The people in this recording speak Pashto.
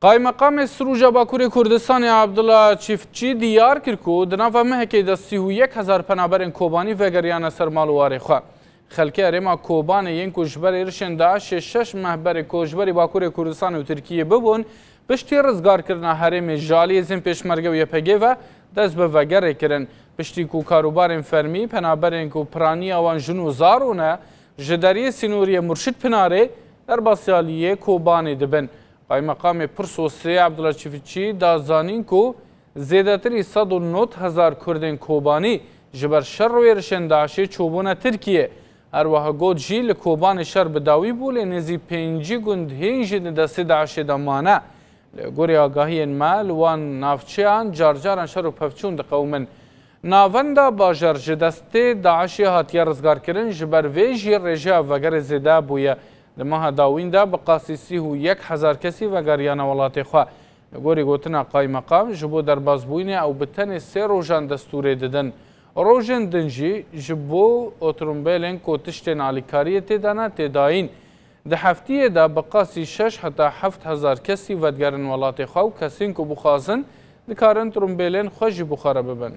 قایمقام سروجا باکوری کردستان عبدالله چیفتچی دیار کرد که در ناو مهکی ده 31,000 پنابرین کوبانی وگریان سر مالواری خواه. خلکی ارما کوبان این کشبر ارشن داعش 6 مهبر کشبری باکوری کردستان و ترکیه ببون پشتی رزگار کردن حرم جالی زین پیشمرگه و یپگه و دست به وگره کردن پشتی کو کاروبارین فرمی پنابرین کو پرانی آوان جنو زارونه جداری سینوری مرشد پناره در باسیالیه کوبانی دبن. قایمقام پرسوسی عبدالله چیفتچی دازانین که زیادتری 109,000 کردین کوبانی جبر شر و ارشن داعشی چوبونه ترکیه هر وها گود جی لکوبان شر بداوی بوله نزی 5 گند هنج دست داعشی دمانه لگوری آگاهی مال وان نافچیان جارجاران شر و پفچون دقومن ناوندا باجر جدست داعشی هاتیا رزگار کرن جبر ویجی رجا وگر زیده بویه لماها داوین دا بقاسی 31,000 کسی و گریان ولاتی خواه نگوری گوتنا قایمقام جبو در بازبوینه او بتن 3 روژان دستوره ددن روژن دنجی جبو اوترومبیلن کو تشتین علیکاریه تیدانا تیداین ده هفتیه دا بقاسی 6 حتی 7,000 کسی ودگرن ولاتی خواه و کسین کو بخوازن دکارن ترومبیلن خوشی بخاره ببن